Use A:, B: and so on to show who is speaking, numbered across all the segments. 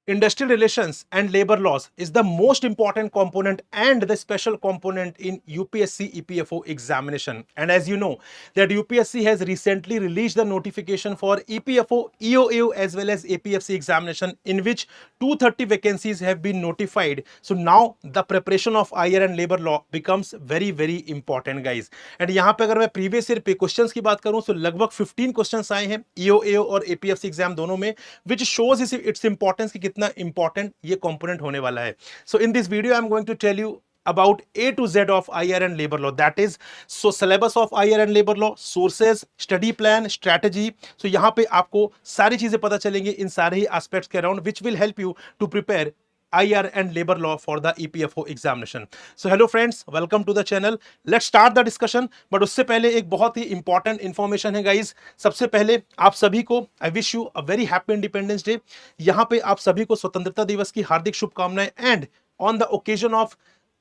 A: Industrial relations and labor laws is the most important component and the special component in UPSC EPFO examination. And as you know, that UPSC has recently released the notification for EPFO, EOAO as well as APFC examination, in which 230 vacancies have been notified. So now the preparation of IR and labor law becomes very very important guys. And यहाँ पे अगर मैं previous year पे questions की बात करूं तो लगभग 15 क्वेश्चंस आए हैं EOAO और APFC एग्जाम दोनों में, which shows its importance कि कितना इंपॉर्टेंट ये कंपोनेंट होने वाला है. So in this video I'm going to tell you about A to Z of IR and labor law, that is so syllabus of IR and labor law, sources, study plan, strategy. So यहाँ पे आपको सारी चीजें पता चलेंगी इन सारे ही aspects के around, which will help you to prepare IR and labor law for the EPFO examination. So hello friends, welcome to the channel. Let's start the discussion. But उससे पहले एक बहुत ही important information है guys. सबसे पहले आप सभी को I wish you a very happy Independence Day. यहाँ पे आप सभी को स्वतंत्रता दिवस की हार्दिक शुभकामनाएं. And on the occasion of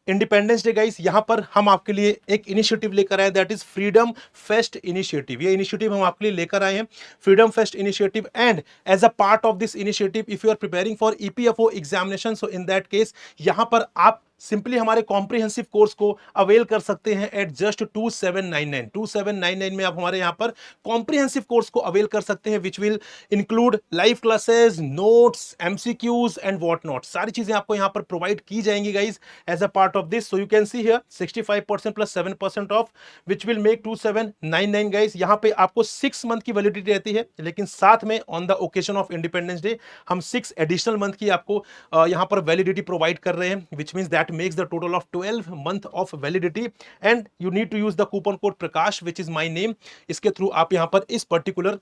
A: independence day guys, यहां पर हम आपके लिए एक इनिशिएटिव लेकर आए, that is freedom fest initiative. ये इनिशिएटिव हम आपके लिए लेकर आए हैं, freedom fest initiative. And as a part of this initiative, if you are preparing for EPFO examination, so in that case यहां पर आप सिंपली हमारे कॉम्प्रिहेंसिव कोर्स को अवेल कर सकते हैं एट जस्ट 2799 में. आप हमारे यहाँ पर कॉम्प्रिहेंसिव कोर्स को अवेल कर सकते हैं, which will include live classes, notes, MCQs and what not. सारी चीजें आपको यहाँ पर प्रोवाइड की जाएंगी guys as a part of this. So you can see here 65% plus 7% of, which will make 2799 guys. यहाँ पे आपको 6 मंथ की वैलिडिटी रहती है, लेकिन साथ में on the occasion of independence day हम 6 एडिशनल मंथ की आपको यहाँ पर वैलिडिटी प्रोवाइड कर रहे हैं, which means that makes the total of 12 month of validity. And you need to use the coupon code Prakash, which is my name. इसके through आप यहां पर इस पर्टिकुलर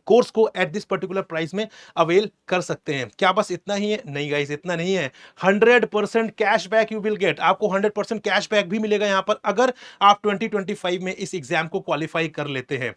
A: कोर्स को एट दिस पर्टिकुलर प्राइस में अवेल कर सकते हैं. क्या बस इतना ही है? नहीं गाइस, इतना नहीं है. 100% कैशबैक यू विल गेट. आपको 100% कैशबैक भी मिलेगा यहां पर अगर आप 2025 में इस एग्जाम को क्वालिफाई कर लेते हैं.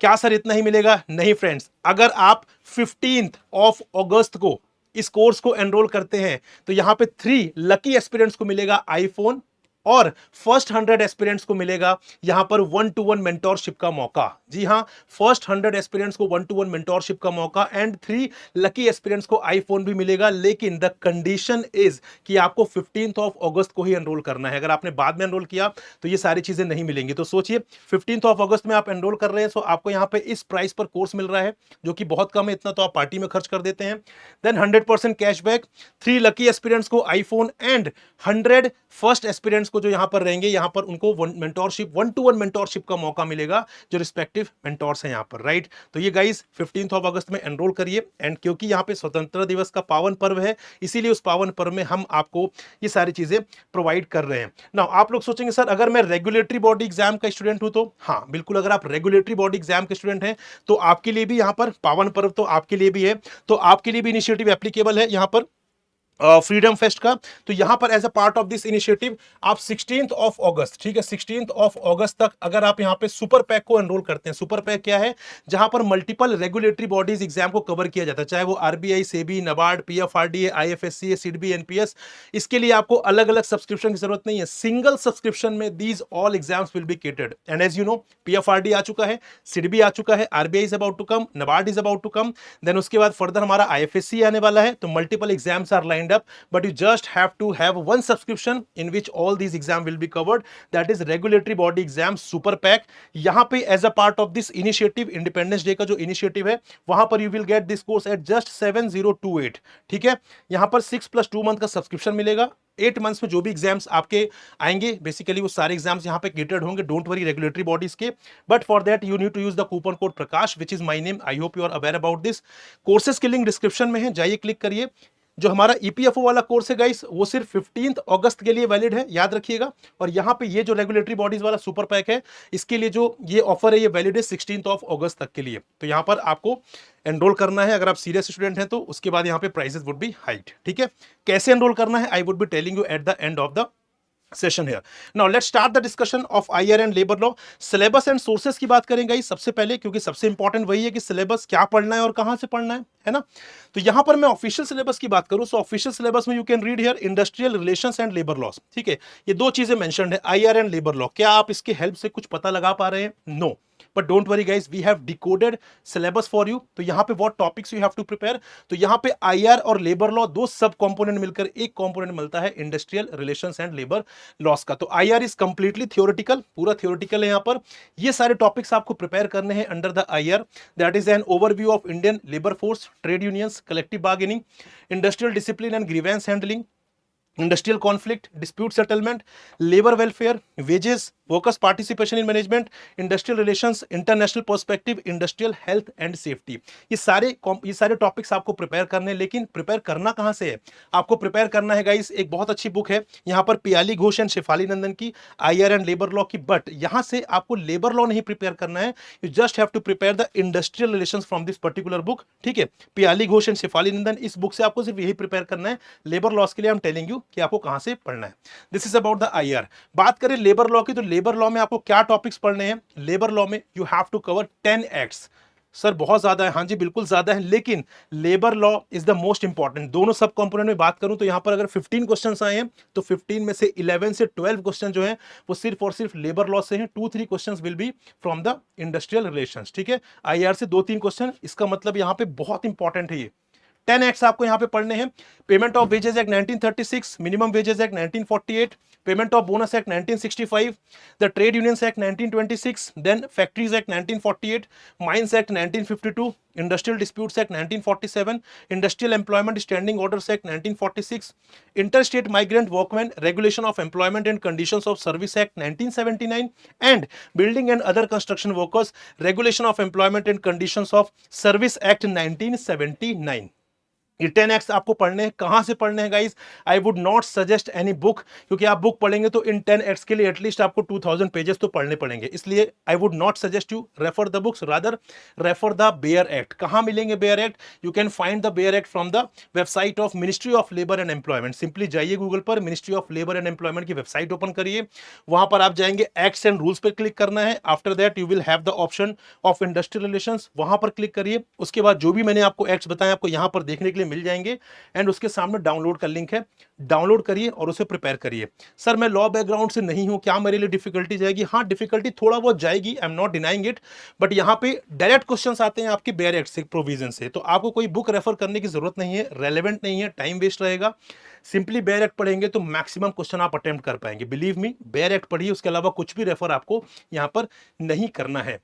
A: क्या सर इतना ही मिलेगा? नहीं फ्रेंड्स, अगर आप 15th of August को इस कोर्स को एनरोल करते हैं तो यहां पे 3 लकी एस्पिरेंट्स को मिलेगा आईफोन, और फर्स्ट 100 एस्पिरेंट्स को मिलेगा यहां पर 1-to-1 मेंटोरशिप का मौका. जी हां, फर्स्ट 100 एस्पिरेंट्स को 1-to-1 मेंटोरशिप का मौका एंड 3 लकी एस्पिरेंट्स को आईफोन भी मिलेगा. लेकिन द कंडीशन इज कि आपको 15th of August को ही एनरोल करना है. अगर आपने बाद में एनरोल किया तो ये सारी चीजें नहीं मिलेंगी. तो सोचिए 15th of August में आप एनरोल कर रहे हैं, सो आपको यहां पे इस प्राइस पर कोर्स मिल रहा है, जो कि बहुत कम है. इतना तो आप पार्टी में खर्च कर देते हैं. देन 100% कैशबैक, 3 लकी एस्पिरेंट्स को आईफोन एंड 100 फर्स्ट एस्पिरेंट्स को जो यहां पर रहेंगे, यहां पर उनको मेंटोरशिप 1-to-1 मेंटोरशिप का मौका मिलेगा, जो रिस्पेक्टिव मेंटोर्स हैं यहां पर, राइट. तो ये गाइस 15th of August में एनरोल करिए. एंड क्योंकि यहां पे स्वतंत्रता दिवस का पावन पर्व है, इसीलिए उस पावन पर्व में हम आपको ये सारी चीजें प्रोवाइड कर रहे हैं. नाउ आप लोग सोचेंगे सर अगर मैं रेगुलेटरी बॉडी एग्जाम का स्टूडेंट हूं तो हाँ बिल्कुल, अगर आप रेगुलेटरी बॉडी एग्जाम के स्टूडेंट हैं तो आपके लिए भी यहां पर पावन पर्व तो आपके लिए भी है, तो आपके लिए भी इनिशिएटिव एप्लीकेबल है यहां पर फ्रीडम फेस्ट का. तो यहां पर as a part of this initiative आप 16th of August, ठीक है, 16th of August तक अगर आप यहां पे सुपर पैक को एनरोल करते हैं. सुपर पैक क्या है? जहां पर मल्टीपल रेगुलेटरी बॉडीज एग्जाम को कवर किया जाता है, चाहे वो RBI, SEBI, NABARD, PFRDA, IFSC, SIDBI, NPS. इसके लिए आपको अलग अलग सब्सक्रिप्शन की जरूरत नहीं है. सिंगल सब्सक्रिप्शन में these all exams will be catered. And as you know, PFRD आ चुका है, सिडबी आ चुका है, RBI is about to come, NABARD is about to come. Then उसके बाद फर्दर हमारा आईएफएससी आने वाला है. तो multiple exams are lined up, but you just have to have one subscription in which all these exam will be covered, that is regulatory body exam super pack. यहां पे as a part of this initiative, independence day का जो initiative है, वहां पर you will get this course at just 7028. ठीक है, यहां पर 6+2 मंथ का सब्सक्रिप्शन मिलेगा. 8 मंथ्स में जो भी एग्जाम्स आपके आएंगे, बेसिकली वो सारे एग्जाम्स यहां पे केटर्ड होंगे. डोंट वरी रेगुलेटरी बॉडीज के, but for that you need to use the coupon code Prakash, which is my name. I hope you are aware about this. Courses की लिंक डिस्क्रिप्शन में है, जाइए क्लिक करिए. जो हमारा ईपीएफओ वाला कोर्स है गाइस, वो सिर्फ 15th अगस्त के लिए वैलिड है, याद रखिएगा. और यहाँ पे ये जो रेगुलेटरी बॉडीज वाला सुपर पैक है, इसके लिए जो ये ऑफर है, ये वैलिड है 16th of August तक के लिए. तो यहाँ पर आपको एनरोल करना है अगर आप सीरियस स्टूडेंट हैं तो. उसके बाद यहाँ पे प्राइसेस वुड बी हाइड. ठीक है, कैसे एनरोल करना है I would be telling you at the end of the session है. Now let's start the discussion of IR and labour law. Syllabus and sources की बात करेंगे सबसे पहले, क्योंकि सबसे इंपॉर्टेंट वही है कि सिलेबस क्या पढ़ना है और कहां से पढ़ना है ना. तो यहां पर मैं ऑफिशियल सिलेबस की बात करूं, सो ऑफिशियल सिलेबस में you can read here industrial relations and labour laws. ठीक है, ये दो चीजें मेंशन्ड है, आईआर एंड लेबर लॉ. क्या आप इसकी हेल्प से कुछ पता लगा पा रहे हैं? No. But don't worry guys, we have decoded syllabus for you. तो यहाँ पे what topics you have to prepare, तो यहाँ पे आईआर और लेबर लॉ दो सब कंपोनेंट मिलकर एक कंपोनेंट मिलता है industrial relations and labour laws का। तो आईआर इज कंप्लीटली थियोरेटिकल, पूरा थियोरेटिकल है यहाँ पर। ये सारे टॉपिक्स आपको प्रिपेयर करने हैं under the IR, that is an overview of Indian labour force, trade unions, collective bargaining, industrial discipline and grievance handling, industrial conflict, dispute settlement, labour welfare, wages, workers participation in management, industrial relations, international perspective, industrial health and safety. ये सारे topics आपको prepare करने हैं, लेकिन prepare करना कहां से है? आपको प्रिपेयर करना है गाइस, एक बहुत अच्छी बुक है यहां पर पियाली घोष एंड शेफाली नंदन की, आईआर एंड लेबर लॉ की। बट यहां से आपको लेबर लॉ नहीं प्रिपेयर करना है, you just have to prepare the industrial relations from this particular book, ठीक है। पियाली घोष एंड शेफाली नंदन, इस बुक से आपको सिर्फ यही प्रिपेयर करना है। लेबर लॉस के लिए आई एम टेलिंग यू कि आपको कहां से पढ़ना है। This is about the IR. बात करें लेबर लॉ की, तो लेबर लॉ में आपको क्या टॉपिक्स पढ़ने हैं? लेबर लॉ में you have to cover 10 acts. Sir बहुत ज्यादा है, हाँ जी बिल्कुल ज्यादा है, लेकिन labour law is the most important. दोनों सब कंपोनेंट में बात करूं तो यहां पर अगर 15 क्वेश्चंस आए हैं तो 15 में से 11 से 12 क्वेश्चन जो है वो सिर्फ और सिर्फ लेबर लॉ से हैं। 2-3 questions will be from the industrial relations, ठीक है। आईआर से 2-3 क्वेश्चन, इसका मतलब यहां पे बहुत इंपॉर्टेंट है ये। 10 एक्ट्स आपको यहां पे पढ़ने हैं। Payment of wages act 1936, minimum wages act 1948, payment of bonus act 1965, the trade unions act 1926, then factories act 1948, mines act 1952, industrial disputes act 1947, industrial employment standing orders act 1946, interstate migrant workman regulation of employment and conditions of service act 1979 and building and other construction workers regulation of employment and conditions of service act 1979। ये 10 acts आपको पढ़ने हैं। कहां से पढ़ने हैं guys? I would not suggest any book, क्योंकि आप बुक पढ़ेंगे तो इन 10 एक्ट्स के लिए एटलीस्ट आपको 2000 पेजेस तो पढ़ने पड़ेंगे। इसलिए I would not suggest you refer the books, rather refer the bare act. कहां मिलेंगे bare act? You can find the bare act from the website of ministry of labour and employment. Simply जाइए Google पर, ministry of labour and employment की website open करिए, वहां पर आप जाएंगे, एक्ट्स एंड रूल्स पर क्लिक करना है। After that you will have the option of industrial relations, वहां पर क्लिक करिए। उसके बाद जो भी मैंने आपको एक्ट्स बताए आपको यहां पर देखने के लिए मिल जाएंगे, एंड उसके सामने डाउनलोड का लिंक है, डाउनलोड करिए और उसे प्रिपेयर करिए। सर मैं लॉ बैकग्राउंड से नहीं हूं, क्या मेरे लिए डिफिकल्टी जाएगी? हाँ डिफिकल्टी थोड़ा बहुत जाएगी, I am not denying it, but यहां पे डायरेक्ट क्वेश्चंस आते हैं आपके बेयर एक्ट से, प्रोविजन से, तो आपको कोई बुक रेफर करने की जरूरत नहीं है, रेलेवेंट नहीं है, टाइम वेस्ट रहेगा। सिंपली बेयर एक्ट पढ़ेंगे तो मैक्सिमम क्वेश्चन आप अटेम्प्ट कर पाएंगे। बिलीव मी, बेयर एक्ट पढ़िए, उसके अलावा कुछ भी रेफर आपको यहां पर नहीं करना है।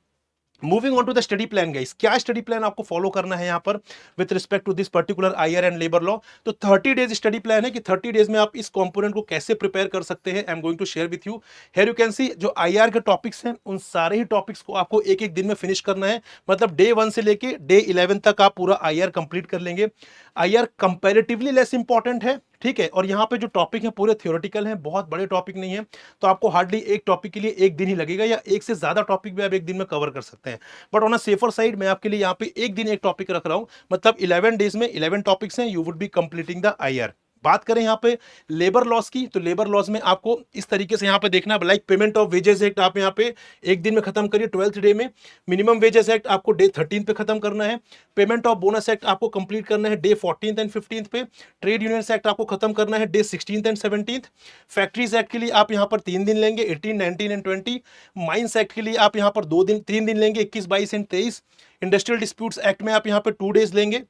A: Moving on to the study plan guys, क्या स्टडी प्लान आपको फॉलो करना है यहाँ पर with respect to this particular IR and labour law? तो 30 डेज स्टडी प्लान है कि 30 डेज में आप इस कंपोनेंट को कैसे प्रिपेयर कर सकते हैं। I am going to share with you. Here you can see जो आईआर के टॉपिक्स हैं उन सारे ही टॉपिक्स को आपको एक एक दिन में फिनिश करना है, मतलब डे 1 से लेके डे 11 तक आप पूरा आईआर कंप्लीट कर लेंगे। आईआर कंपैरेटिवली लेस इंपॉर्टेंट है, ठीक है, और यहाँ पे जो टॉपिक है पूरे थियोरेटिकल हैं, बहुत बड़े टॉपिक नहीं है, तो आपको हार्डली एक टॉपिक के लिए एक दिन ही लगेगा, या एक से ज्यादा टॉपिक भी आप एक दिन में कवर कर सकते हैं। But on a safer side मैं आपके लिए यहाँ पे एक दिन एक टॉपिक रख रहा हूं, मतलब 11 डेज में 11 टॉपिक्स हैं, you would be completing the IR. बात करें यहाँ पे लेबर लॉस की, तो लेबर लॉस में आपको इस तरीके से यहाँ पे देखना है, like payment of wages act आप यहाँ पे एक दिन में खत्म करिए 12th डे में, मिनिमम वेजेस एक्ट आपको डे 13 पे खत्म करना है, पेमेंट ऑफ बोनस एक्ट आपको कंप्लीट करना है डे 14th एंड 15th पे, ट्रेड यूनियंस एक्ट आपको खत्म करना है day 16th and 17th, factories act के लिए आप यहाँ पर 3 दिन लेंगे 18, 19 एंड 20, माइंस एक्ट के लिए आप यहाँ पर 3 दिन लेंगे 21, 22 एंड 23, इंडस्ट्रियल डिस्प्यूट्स एक्ट में आप यहाँ पर 2 डेज लेंगे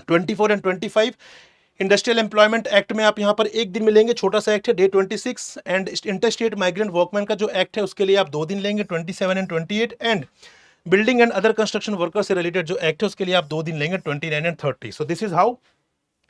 A: 24 एंड 25, इंडस्ट्रियल एम्प्लॉयमेंट एक्ट में आप यहां पर एक दिन मिलेंगे, छोटा सा एक्ट है day 26, and interstate migrant workman का जो एक्ट है उसके लिए आप 2 दिन लेंगे 27 and 28, and building and other construction worker से रिलेटेड जो एक्ट है उसके लिए आप 2 दिन लेंगे 29 and 30। So this is how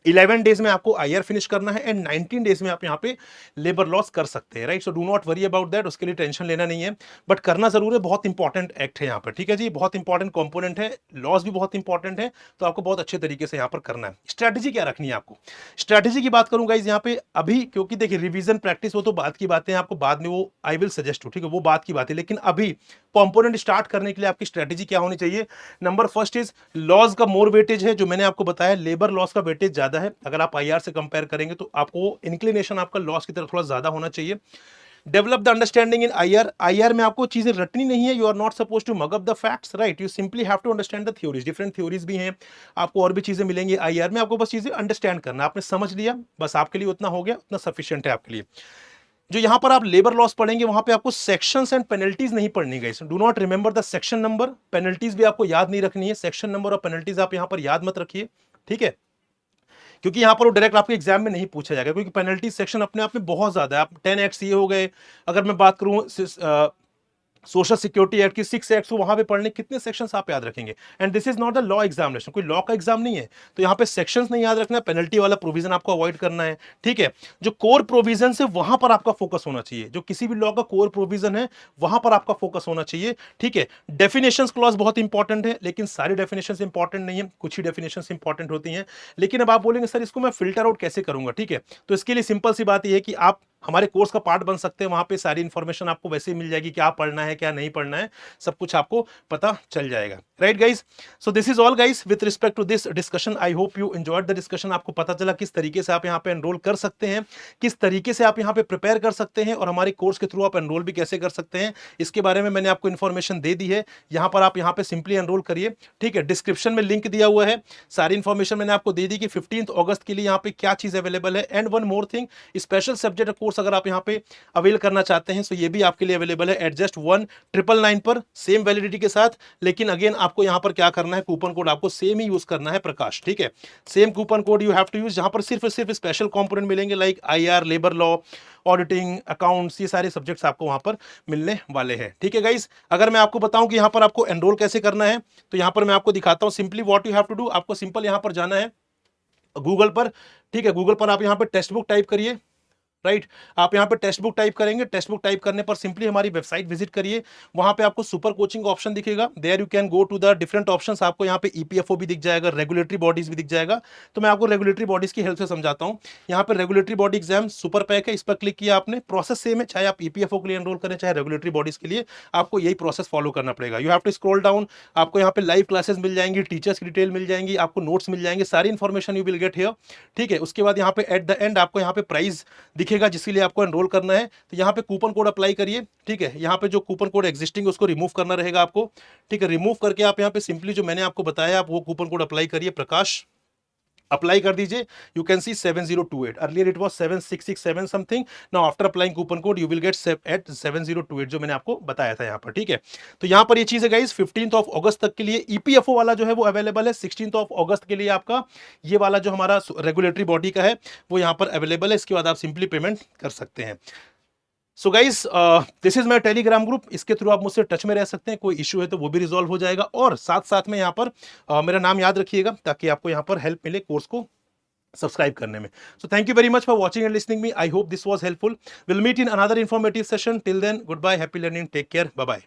A: 11 days में आपको आईआर फिनिश करना है, एंड 19 डेज में आप यहाँ पे लेबर लॉस कर सकते हैं, right. So do not worry about that, उसके लिए टेंशन लेना नहीं है, बट करना जरूर है, बहुत इंपॉर्टेंट एक्ट है यहाँ पर, ठीक है जी, बहुत इंपॉर्टेंट कंपोनेंट है, लॉस भी बहुत इंपॉर्टेंट है, तो आपको बहुत अच्छे तरीके से यहाँ पर करना है। स्ट्रैटेजी क्या रखनी है आपको? स्ट्रैटेजी की बात करूंगा इस यहाँ पे अभी, क्योंकि देखिए रिवीजन प्रैक्टिस वो तो बात की बातें हैं, आपको बाद में वो आई विल सजेस्ट, ठीक है, वो बात की बात है, लेकिन अभी कंपोनेंट स्टार्ट करने के लिए आपकी स्ट्रैटेजी क्या होनी चाहिए? नंबर फर्स्ट इज लॉस का मोर वेटेज है, जो मैंने आपको बताया, लेबर लॉस का वेटेज ज्यादा है, अगर आप आईआर से कंपेयर करेंगे तो आपको इंक्लिनेशन आपका लॉस की तरफ थोड़ा ज्यादा होना चाहिए। Develop the understanding in IR, IR में आपको चीजें रटनी नहीं है, you are not suppose to mug up the facts, right, you simply have to understand the theories, different theories भी हैं, आपको और भी चीजें मिलेंगी आईआर में, आपको बस चीजें अंडरस्टैंड करना, आपने समझ लिया, बस आपके लिए उतना हो गया, उतना सफिशिएंट है आपके लिए। जो यहाँ पर आप लेबर लॉस पढ़ेंगे वहां पे आपको सेक्शंस एंड पेनल्टीज नहीं पढ़नी गई। Do not remember the section number, penalties भी आपको याद नहीं रखनी है, सेक्शन नंबर और पेनल्टीज आप यहाँ पर याद मत रखिए, ठीक है, क्योंकि यहाँ पर वो डायरेक्ट आपके एग्जाम में नहीं पूछा जाएगा, क्योंकि पेनल्टी सेक्शन अपने आप में बहुत ज्यादा है। आप 10 एक्ट ये हो गए, अगर मैं बात करूँ सोशल सिक्योरिटी एक्ट की 6 एक्ट, वहां पे पढ़ने कितने सेक्शंस आप याद रखेंगे। And this is not the law examination, कोई लॉ का एग्जाम नहीं है, तो यहाँ पे सेक्शंस नहीं याद रखना, पेनल्टी वाला प्रोविजन आपको अवॉइड करना है, ठीक है। जो कोर प्रोविजन है वहां पर आपका फोकस होना चाहिए, जो किसी भी लॉ का कोर प्रोविजन है वहां पर आपका फोकस होना चाहिए, ठीक है। डेफिनेशंस क्लॉज बहुत इंपॉर्टेंट है, लेकिन सारी डेफिनेशंस इंपॉर्टेंट नहीं है, कुछ ही डेफिनेशंस इंपॉर्टेंट होती हैं। लेकिन अब आप बोलेंगे सर इसको मैं फिल्टर आउट कैसे करूंगा, ठीक है, तो इसके लिए सिंपल सी बात यह है कि आप हमारे कोर्स का पार्ट बन सकते हैं, वहां पे सारी इंफॉर्मेशन आपको वैसे ही मिल जाएगी, क्या पढ़ना है क्या नहीं पढ़ना है, सब कुछ आपको पता चल जाएगा, right guys. So this is all guys with respect to this discussion. I hope you enjoyed the discussion. आपको पता चला किस तरीके से आप यहाँ पे एनरोल कर सकते हैं, किस तरीके से आप यहाँ पे प्रिपेयर कर सकते हैं, और हमारे कोर्स के थ्रू आप एनरोल भी कैसे कर सकते हैं, इसके बारे में मैंने आपको इन्फॉर्मेशन दे दी है। यहाँ पर आप यहाँ पे सिंपली एनरोल करिए, ठीक है। डिस्क्रिप्शन में लिंक दिया हुआ है, सारी इन्फॉर्मेशन मैंने आपको दे दी कि 15 अगस्त के लिए यहाँ पे क्या चीज अवेलेबल है। And one more thing, special subject course अगर आप यहाँ पे अवेल करना चाहते हैं तो ये भी आपके लिए अवेलेबल है एट जस्ट 1999 पर, सेम वैलिडिटी के साथ। लेकिन अगेन आपको यहां पर क्या करना है, कूपन कोड आपको सेम ही यूज करना है प्रकाश, ठीक है। Same coupon code you have to use, जहां पर सिर्फ स्पेशल कंपोनेंट मिलेंगे like IR, labour law, auditing, accounts, ये सारे सब्जेक्ट्स आपको वहां पर मिलने वाले हैं, ठीक है गाइस। अगर मैं आपको बताऊं कि यहां पर आपको एनरोल कैसे करना है, तो यहां पर मैं आपको दिखाता हूं simply what you have to do. आपको सिंपल यहां पर जाना है गूगल पर, ठीक है। गूगल पर आप यहां पर टेक्स्ट बुक टाइप करिए, राइट। आप यहाँ पे टेक्स्ट बुक टाइप करेंगे, टेक्स्ट बुक टाइप करने पर सिंपली हमारी वेबसाइट विजिट करिए, वहां पे आपको सुपर कोचिंग ऑप्शन दिखेगा, there you can go to the different options. आपको यहाँ पे ईपीएफओ भी दिख जाएगा, रेगुलेटरी बॉडीज भी दिख जाएगा। तो मैं आपको रेगुलेटरी बॉडीज की हेल्प से समझाता हूँ। यहाँ पे regulatory body exam super pack है, इस पर क्लिक किया आपने, प्रोसेस सेम है, चाहे आप ईपीएफओ के लिए एनरोल करें चाहे रेगुलेटरी बॉडीज के लिए, आपको यही प्रोसेस फॉलो करना पड़ेगा। You have to scroll down, आपको यहाँ पे लाइव क्लासेस मिल जाएंगी, टीचर्स की डिटेल मिल जाएंगी, आपको नोट्स मिल जाएंगे, सारी information you will get here, ठीक है। उसके बाद यहाँ पे एट द एंड आपको यहाँ पे प्राइस दिखेगा जिसके लिए आपको एनरोल करना है। तो यहाँ पे कूपन कोड अप्लाई करिए, ठीक है। यहाँ पे जो कूपन कोड एग्जिस्टिंग है उसको रिमूव करना रहेगा आपको, ठीक है। रिमूव करके आप यहाँ पे सिंपली जो मैंने आपको बताया आप वो कूपन कोड अप्लाई करिए, प्रकाश अप्लाई कर दीजिए। You can see 7028, earlier it was 7667 something, now after applying coupon code you will get at 7028, जो मैंने आपको बताया था यहाँ पर, ठीक है। तो यहाँ पर ये चीज है गाइस, 15 अगस्त तक के लिए ईपीएफओ वाला जो है वो अवेलेबल है, 16 अगस्त के लिए आपका ये वाला जो हमारा रेगुलेटरी बॉडी का है वो यहाँ पर अवेलेबल है। इसके बाद आप सिंपली पेमेंट कर सकते हैं। So guys this is my Telegram group, इसके थ्रू आप मुझसे टच में रह सकते हैं, कोई इशू है तो वो भी रिजॉल्व हो जाएगा। और साथ साथ में यहाँ पर मेरा नाम याद रखिएगा ताकि आपको यहाँ पर हेल्प मिले कोर्स को सब्सक्राइब करने में। So thank you very much for watching and listening me. I hope this was helpful. Will meet in another informative session. Till then good bye, happy learning, take care, bye bye.